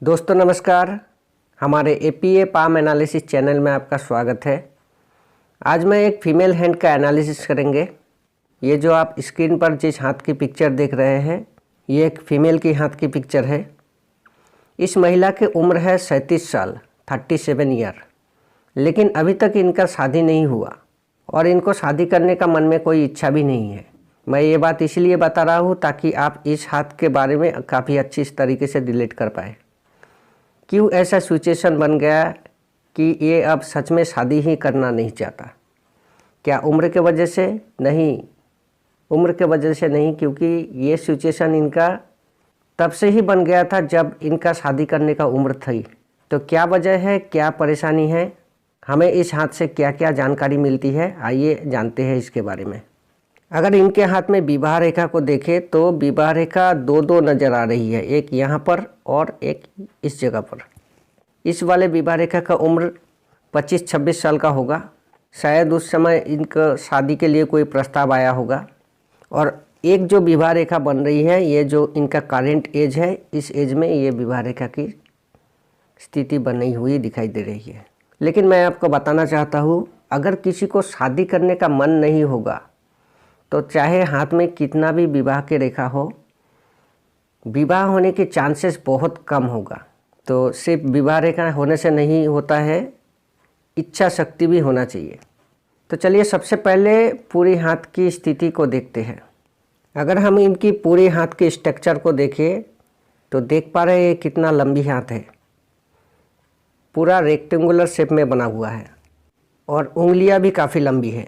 दोस्तों नमस्कार। हमारे एपीए पाम एनालिसिस चैनल में आपका स्वागत है। आज मैं एक फीमेल हैंड का एनालिसिस करेंगे। ये जो आप स्क्रीन पर जिस हाथ की पिक्चर देख रहे हैं, ये एक फीमेल की हाथ की पिक्चर है। इस महिला की उम्र है 37 साल 37 ईयर, लेकिन अभी तक इनका शादी नहीं हुआ और इनको शादी करने का मन में कोई इच्छा भी नहीं है। मैं ये बात इसलिए बता रहा हूँ ताकि आप इस हाथ के बारे में काफ़ी अच्छी तरीके से रिलेट कर पाए। क्यों ऐसा सिचुएशन बन गया कि ये अब सच में शादी ही करना नहीं चाहता? क्या उम्र के वजह से? नहीं, उम्र के वजह से नहीं, क्योंकि ये सिचुएशन इनका तब से ही बन गया था जब इनका शादी करने का उम्र थी। तो क्या वजह है, क्या परेशानी है, हमें इस हाथ से क्या क्या जानकारी मिलती है, आइए जानते हैं इसके बारे में। अगर इनके हाथ में विवाह रेखा को देखें तो विवाह रेखा दो नज़र आ रही है, एक यहाँ पर और एक इस जगह पर। इस वाले विवाह रेखा का उम्र 25-26 साल का होगा। शायद उस समय इनका शादी के लिए कोई प्रस्ताव आया होगा। और एक जो विवाह रेखा बन रही है, ये जो इनका करेंट एज है, इस एज में ये विवाह रेखा की स्थिति बनी हुई दिखाई दे रही है। लेकिन मैं आपको बताना चाहता हूँ, अगर किसी को शादी करने का मन नहीं होगा तो चाहे हाथ में कितना भी विवाह की रेखा हो, विवाह होने के चांसेस बहुत कम होगा। तो सिर्फ विवाह रेखा होने से नहीं होता है, इच्छा शक्ति भी होना चाहिए। तो चलिए सबसे पहले पूरी हाथ की स्थिति को देखते हैं। अगर हम इनकी पूरी हाथ के स्ट्रक्चर को देखें तो देख पा रहे हैं कितना लंबी हाथ है। पूरा रेक्टेंगुलर शेप में बना हुआ है और उंगलियां भी काफ़ी लंबी है।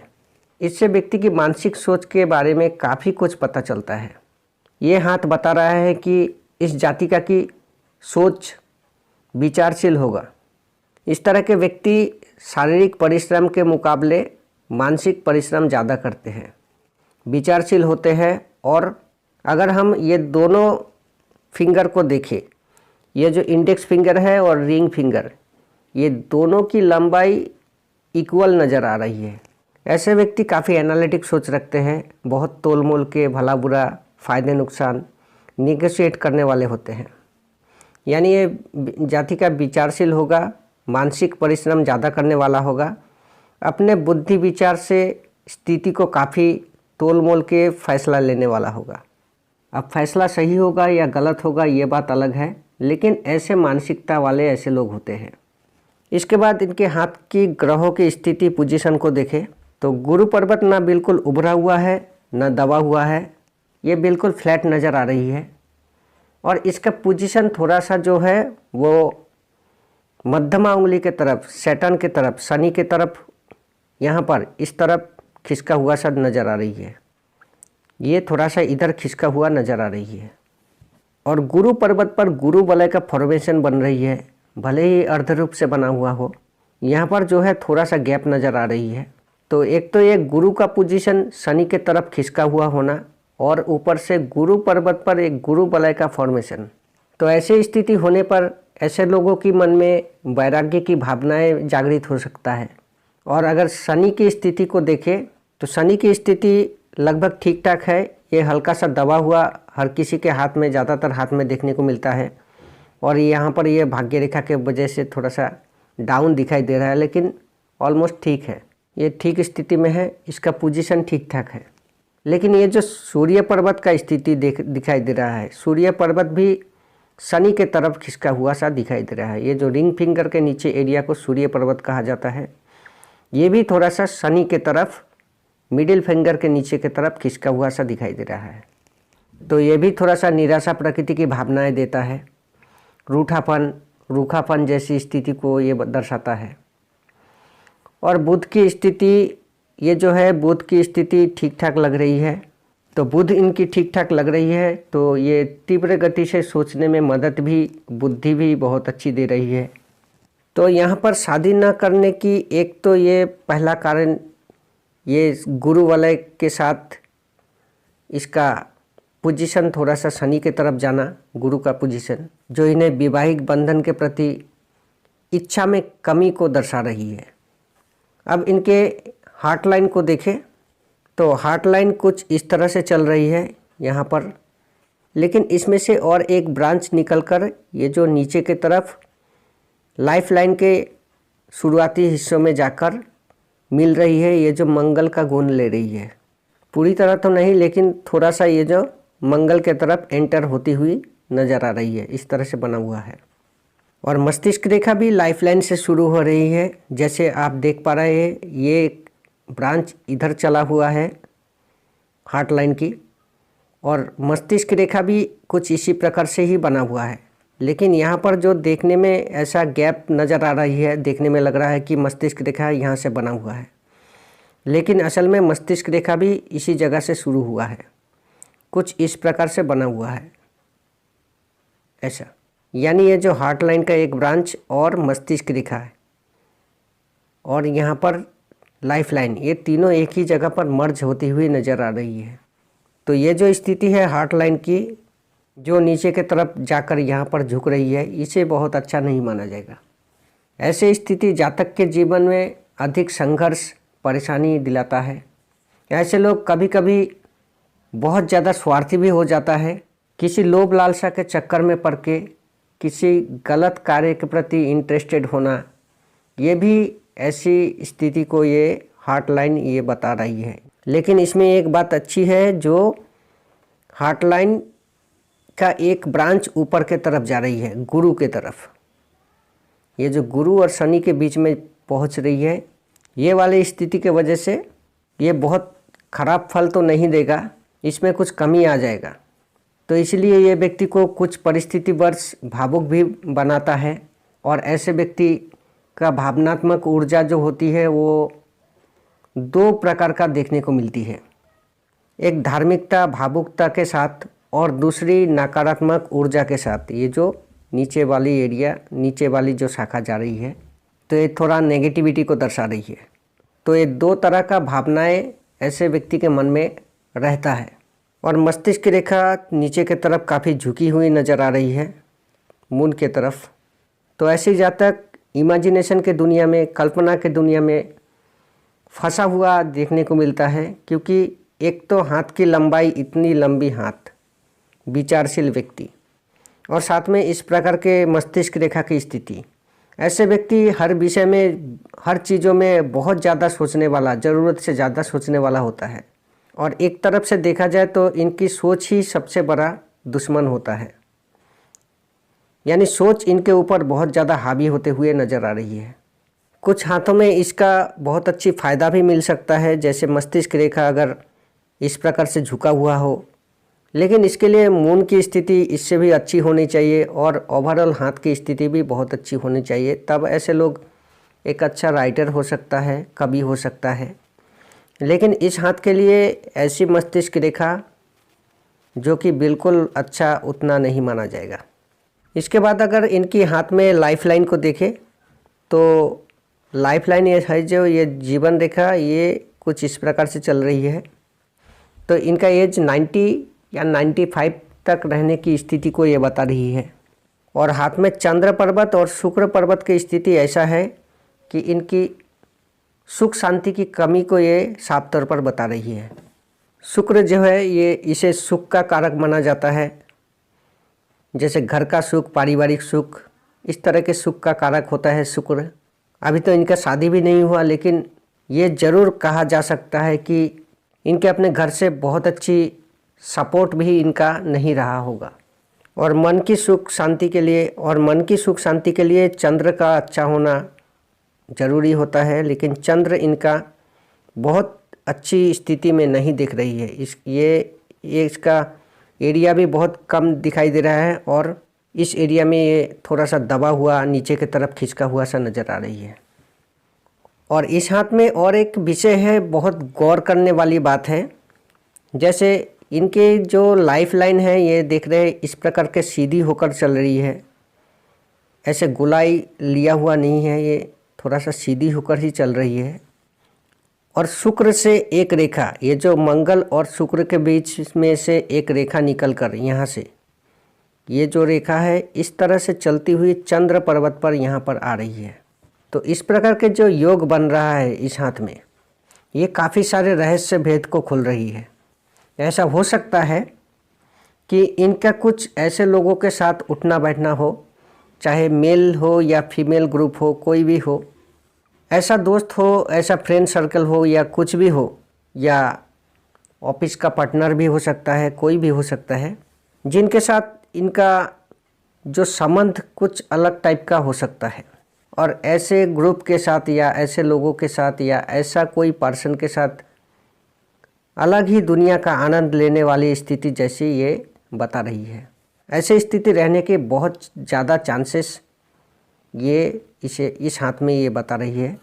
इससे व्यक्ति की मानसिक सोच के बारे में काफ़ी कुछ पता चलता है। ये हाथ बता रहा है कि इस जातिका की सोच विचारशील होगा। इस तरह के व्यक्ति शारीरिक परिश्रम के मुकाबले मानसिक परिश्रम ज़्यादा करते हैं, विचारशील होते हैं। और अगर हम ये दोनों फिंगर को देखें, ये जो इंडेक्स फिंगर है और रिंग फिंगर, ये दोनों की लंबाई इक्वल नज़र आ रही है। ऐसे व्यक्ति काफ़ी एनालिटिक सोच रखते हैं, बहुत तोल मोल के भला बुरा, फ़ायदे नुकसान निगोशिएट करने वाले होते हैं। यानी ये जाति का विचारशील होगा, मानसिक परिश्रम ज़्यादा करने वाला होगा, अपने बुद्धि विचार से स्थिति को काफ़ी तोल मोल के फैसला लेने वाला होगा। अब फैसला सही होगा या गलत होगा ये बात अलग है, लेकिन ऐसे मानसिकता वाले ऐसे लोग होते हैं। इसके बाद इनके हाथ की ग्रहों की स्थिति पोजीशन को देखें तो गुरु पर्वत ना बिल्कुल उभरा हुआ है ना दबा हुआ है, ये बिल्कुल फ्लैट नज़र आ रही है। और इसका पोजीशन थोड़ा सा जो है वो मध्यमा उंगली के तरफ, सैटर्न के तरफ, शनि के तरफ, यहाँ पर इस तरफ खिसका हुआ सा नज़र आ रही है। ये थोड़ा सा इधर खिसका हुआ नज़र आ रही है। और गुरु पर्वत पर गुरु वलय का फॉर्मेशन बन रही है, भले ही अर्ध रूप से बना हुआ हो। यहाँ पर जो है थोड़ा सा गैप नज़र आ रही है। तो एक तो ये गुरु का पोजीशन शनि के तरफ खिसका हुआ होना और ऊपर से गुरु पर्वत पर एक गुरु वलय का फॉर्मेशन। तो ऐसी स्थिति होने पर ऐसे लोगों की मन में वैराग्य की भावनाएं जागृत हो सकता है। और अगर शनि की स्थिति को देखें तो शनि की स्थिति लगभग ठीक ठाक है। ये हल्का सा दबा हुआ हर किसी के हाथ में, ज़्यादातर हाथ में देखने को मिलता है। और यहाँ पर ये भाग्य रेखा के वजह से थोड़ा सा डाउन दिखाई दे रहा है, लेकिन ऑलमोस्ट ठीक है, ये ठीक स्थिति में है, इसका पोजीशन ठीक ठाक है। लेकिन ये जो सूर्य पर्वत का स्थिति दिखाई दे रहा है, सूर्य पर्वत भी शनि के तरफ खिसका हुआ सा दिखाई दे रहा है। ये जो रिंग फिंगर के नीचे एरिया को सूर्य पर्वत कहा जाता है, ये भी थोड़ा सा शनि के तरफ, मिडिल फिंगर के नीचे की तरफ खिसका हुआ सा दिखाई दे रहा है। तो ये भी थोड़ा सा निराशा प्रकृति की भावनाएं देता है, रूखापन जैसी स्थिति को ये दर्शाता है। और बुध की स्थिति, ये जो है बुध की स्थिति ठीक ठाक लग रही है। तो बुध इनकी ठीक ठाक लग रही है, तो ये तीव्र गति से सोचने में मदद भी, बुद्धि भी बहुत अच्छी दे रही है। तो यहाँ पर शादी न करने की एक तो ये पहला कारण, ये गुरु वलय के साथ इसका पोजीशन थोड़ा सा शनि के तरफ जाना, गुरु का पोजीशन, जो इन्हें वैवाहिक बंधन के प्रति इच्छा में कमी को दर्शा रही है। अब इनके हार्ट लाइन को देखें तो हार्ट लाइन कुछ इस तरह से चल रही है। यहाँ पर लेकिन इसमें से और एक ब्रांच निकलकर ये जो नीचे के तरफ लाइफ लाइन के शुरुआती हिस्सों में जाकर मिल रही है, ये जो मंगल का गुण ले रही है। पूरी तरह तो नहीं, लेकिन थोड़ा सा ये जो मंगल के तरफ एंटर होती हुई नज़र आ रही है, इस तरह से बना हुआ है। और मस्तिष्क रेखा भी लाइफ लाइन से शुरू हो रही है। जैसे आप देख पा रहे हैं, ये एक ब्रांच इधर चला हुआ है हार्ट लाइन की, और मस्तिष्क रेखा भी कुछ इसी प्रकार से ही बना हुआ है। लेकिन यहाँ पर जो देखने में ऐसा गैप नज़र आ रही है, देखने में लग रहा है कि मस्तिष्क रेखा यहाँ से बना हुआ है, लेकिन असल में मस्तिष्क रेखा भी इसी जगह से शुरू हुआ है, कुछ इस प्रकार से बना हुआ है ऐसा। यानी ये जो हार्ट लाइन का एक ब्रांच और मस्तिष्क रेखा है और यहाँ पर लाइफ लाइन, ये तीनों एक ही जगह पर मर्ज होती हुई नज़र आ रही है। तो ये जो स्थिति है हार्ट लाइन की, जो नीचे के तरफ जाकर यहाँ पर झुक रही है, इसे बहुत अच्छा नहीं माना जाएगा। ऐसे स्थिति जातक के जीवन में अधिक संघर्ष, परेशानी दिलाता है। ऐसे लोग कभी कभी बहुत ज़्यादा स्वार्थी भी हो जाता है। किसी लोभ लालसा के चक्कर में पड़ के किसी गलत कार्य के प्रति इंटरेस्टेड होना, ये भी ऐसी स्थिति को ये हार्ट लाइन ये बता रही है। लेकिन इसमें एक बात अच्छी है, जो हार्ट लाइन का एक ब्रांच ऊपर के तरफ जा रही है, गुरु के तरफ। ये जो गुरु और शनि के बीच में पहुंच रही है, ये वाली स्थिति के वजह से ये बहुत खराब फल तो नहीं देगा, इसमें कुछ कमी आ जाएगा। तो इसलिए ये व्यक्ति को कुछ परिस्थितिवश भावुक भी बनाता है। और ऐसे व्यक्ति का भावनात्मक ऊर्जा जो होती है वो दो प्रकार का देखने को मिलती है, एक धार्मिकता भावुकता के साथ और दूसरी नकारात्मक ऊर्जा के साथ। ये जो नीचे वाली एरिया, नीचे वाली जो शाखा जा रही है, तो ये थोड़ा नेगेटिविटी को दर्शा रही है। तो ये दो तरह का भावनाएं ऐसे व्यक्ति के मन में रहता है। और मस्तिष्क रेखा नीचे के तरफ काफ़ी झुकी हुई नज़र आ रही है, मून के तरफ। तो ऐसे जातक इमेजिनेशन के दुनिया में, कल्पना के दुनिया में फंसा हुआ देखने को मिलता है, क्योंकि एक तो हाथ की लंबाई, इतनी लंबी हाथ, विचारशील व्यक्ति, और साथ में इस प्रकार के मस्तिष्क रेखा की स्थिति। ऐसे व्यक्ति हर विषय में, हर चीज़ों में बहुत ज़्यादा सोचने वाला, ज़रूरत से ज़्यादा सोचने वाला होता है। और एक तरफ से देखा जाए तो इनकी सोच ही सबसे बड़ा दुश्मन होता है। यानी सोच इनके ऊपर बहुत ज़्यादा हावी होते हुए नज़र आ रही है। कुछ हाथों में इसका बहुत अच्छी फ़ायदा भी मिल सकता है, जैसे मस्तिष्क रेखा अगर इस प्रकार से झुका हुआ हो, लेकिन इसके लिए मून की स्थिति इससे भी अच्छी होनी चाहिए और ओवरऑल हाथ की स्थिति भी बहुत अच्छी होनी चाहिए। तब ऐसे लोग एक अच्छा राइटर हो सकता है, कवि हो सकता है। लेकिन इस हाथ के लिए ऐसी मस्तिष्क रेखा जो कि बिल्कुल अच्छा उतना नहीं माना जाएगा। इसके बाद अगर इनकी हाथ में लाइफ लाइन को देखें तो लाइफ लाइन ये है, जो ये जीवन रेखा, ये कुछ इस प्रकार से चल रही है। तो इनका एज 90 या 95 तक रहने की स्थिति को ये बता रही है। और हाथ में चंद्र पर्वत और शुक्र पर्वत की स्थिति ऐसा है कि इनकी सुख शांति की कमी को ये साफ तौर पर बता रही है। शुक्र जो है, ये इसे सुख का कारक माना जाता है, जैसे घर का सुख, पारिवारिक सुख, इस तरह के सुख का कारक होता है शुक्र। अभी तो इनका शादी भी नहीं हुआ, लेकिन ये ज़रूर कहा जा सकता है कि इनके अपने घर से बहुत अच्छी सपोर्ट भी इनका नहीं रहा होगा। और मन की सुख शांति के लिए चंद्र का अच्छा होना ज़रूरी होता है, लेकिन चंद्र इनका बहुत अच्छी स्थिति में नहीं दिख रही है। ये इसका एरिया भी बहुत कम दिखाई दे रहा है और इस एरिया में ये थोड़ा सा दबा हुआ, नीचे की तरफ खिंचका हुआ सा नज़र आ रही है। और इस हाथ में और एक विषय है, बहुत गौर करने वाली बात है। जैसे इनके जो लाइफ लाइन है, ये देख रहे हैं इस प्रकार के सीधी होकर चल रही है, ऐसे गोलाई लिया हुआ नहीं है, ये थोड़ा सा सीधी होकर ही चल रही है। और शुक्र से एक रेखा, ये जो मंगल और शुक्र के बीच में से एक रेखा निकलकर यहाँ से, ये जो रेखा है इस तरह से चलती हुई चंद्र पर्वत पर यहाँ पर आ रही है। तो इस प्रकार के जो योग बन रहा है इस हाथ में, ये काफ़ी सारे रहस्य भेद को खोल रही है। ऐसा हो सकता है कि इनका कुछ ऐसे लोगों के साथ उठना बैठना हो, चाहे मेल हो या फीमेल ग्रुप हो, कोई भी हो, ऐसा दोस्त हो, ऐसा फ्रेंड सर्कल हो या कुछ भी हो, या ऑफिस का पार्टनर भी हो सकता है, कोई भी हो सकता है, जिनके साथ इनका जो संबंध कुछ अलग टाइप का हो सकता है। और ऐसे ग्रुप के साथ या ऐसे लोगों के साथ या ऐसा कोई पर्सन के साथ अलग ही दुनिया का आनंद लेने वाली स्थिति जैसी ये बता रही है। ऐसी स्थिति रहने के बहुत ज़्यादा चांसेस ये इस हाथ में ये बता रही है।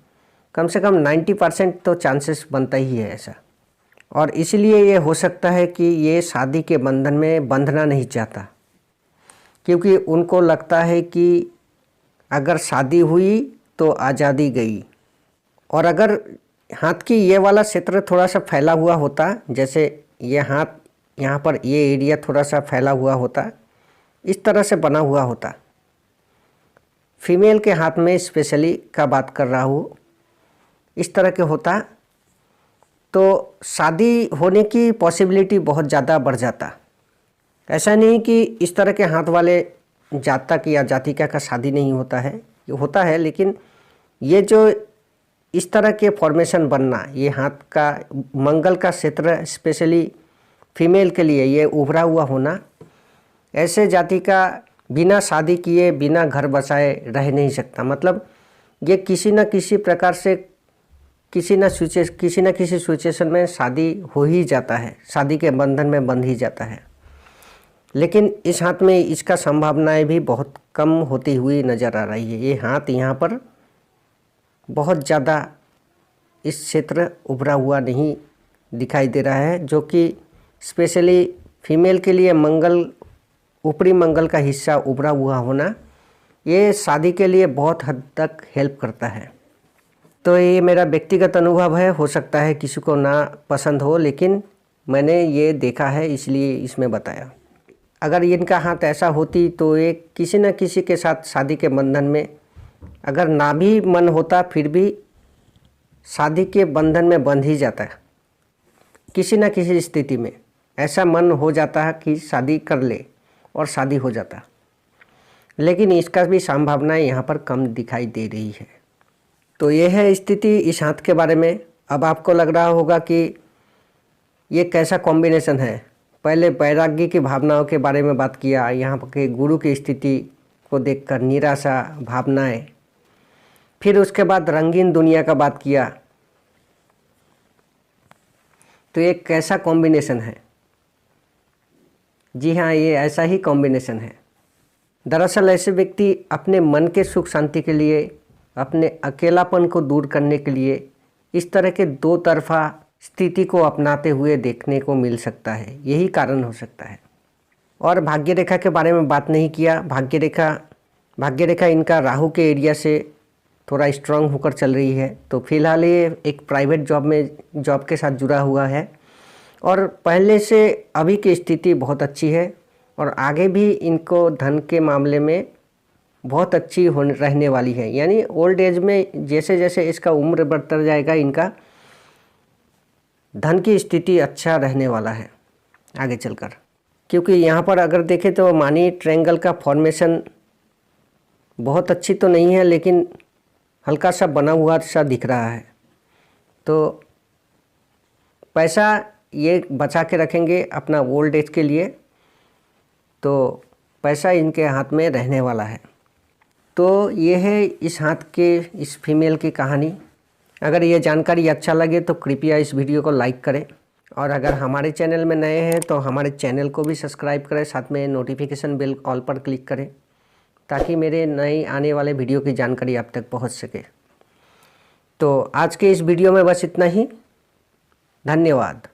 कम से कम 90% तो चांसेस बनता ही है ऐसा। और इसलिए ये हो सकता है कि ये शादी के बंधन में बंधना नहीं चाहता, क्योंकि उनको लगता है कि अगर शादी हुई तो आज़ादी गई। और अगर हाथ की ये वाला क्षेत्र थोड़ा सा फैला हुआ होता, जैसे ये हाथ यहाँ पर ये एरिया थोड़ा सा फैला हुआ होता, इस तरह से बना हुआ होता, फीमेल के हाथ में स्पेशली का बात कर रहा हूँ, इस तरह के होता तो शादी होने की पॉसिबिलिटी बहुत ज़्यादा बढ़ जाता। ऐसा नहीं कि इस तरह के हाथ वाले जातक या जातिका का शादी नहीं होता है, ये होता है, लेकिन ये जो इस तरह के फॉर्मेशन बनना, ये हाथ का मंगल का क्षेत्र स्पेशली फीमेल के लिए ये उभरा हुआ होना, ऐसे जाति का बिना शादी किए बिना घर बसाए रह नहीं सकता। मतलब ये किसी न किसी प्रकार से किसी न किसी सिचुएशन में शादी हो ही जाता है, शादी के बंधन में बंध ही जाता है। लेकिन इस हाथ में इसका संभावनाएं भी बहुत कम होती हुई नज़र आ रही है। ये हाथ यहाँ पर बहुत ज़्यादा इस क्षेत्र उभरा हुआ नहीं दिखाई दे रहा है, जो कि स्पेशली फीमेल के लिए मंगल, ऊपरी मंगल का हिस्सा उभरा हुआ होना, ये शादी के लिए बहुत हद तक हेल्प करता है। तो ये मेरा व्यक्तिगत अनुभव है, हो सकता है किसी को ना पसंद हो, लेकिन मैंने ये देखा है इसलिए इसमें बताया। अगर इनका हाथ ऐसा होती तो ये किसी न किसी के साथ शादी के बंधन में, अगर ना भी मन होता फिर भी शादी के बंधन में बंध ही जाता है। किसी न किसी स्थिति में ऐसा मन हो जाता है कि शादी कर ले और शादी हो जाता, लेकिन इसका भी संभावना यहाँ पर कम दिखाई दे रही है। तो ये है स्थिति इस हाथ के बारे में। अब आपको लग रहा होगा कि ये कैसा कॉम्बिनेशन है। पहले वैराग्य की भावनाओं के बारे में बात किया, यहाँ के गुरु की स्थिति को देखकर निराशा भावनाएं, फिर उसके बाद रंगीन दुनिया का बात किया। तो ये कैसा कॉम्बिनेशन है? जी हाँ, ये ऐसा ही कॉम्बिनेशन है। दरअसल ऐसे व्यक्ति अपने मन के सुख शांति के लिए, अपने अकेलापन को दूर करने के लिए इस तरह के दो तरफा स्थिति को अपनाते हुए देखने को मिल सकता है, यही कारण हो सकता है। और भाग्य रेखा के बारे में बात नहीं किया। भाग्य रेखा इनका राहु के एरिया से थोड़ा स्ट्रांग होकर चल रही है। तो फिलहाल ये एक प्राइवेट जॉब के साथ जुड़ा हुआ है और पहले से अभी की स्थिति बहुत अच्छी है और आगे भी इनको धन के मामले में बहुत अच्छी रहने वाली है। यानी ओल्ड एज में जैसे जैसे इसका उम्र बढ़ता जाएगा, इनका धन की स्थिति अच्छा रहने वाला है आगे चलकर। क्योंकि यहाँ पर अगर देखें तो मनी ट्रायंगल का फॉर्मेशन बहुत अच्छी तो नहीं है, लेकिन हल्का सा बना हुआ सा दिख रहा है। तो पैसा ये बचा के रखेंगे अपना ओल्ड एज के लिए, तो पैसा इनके हाथ में रहने वाला है। तो ये है इस हाथ के इस फीमेल की कहानी। अगर ये जानकारी अच्छा लगे तो कृपया इस वीडियो को लाइक करें, और अगर हमारे चैनल में नए हैं तो हमारे चैनल को भी सब्सक्राइब करें, साथ में नोटिफिकेशन बेल ऑल पर क्लिक करें ताकि मेरे नए आने वाले वीडियो की जानकारी आप तक पहुंच सके। तो आज के इस वीडियो में बस इतना ही। धन्यवाद।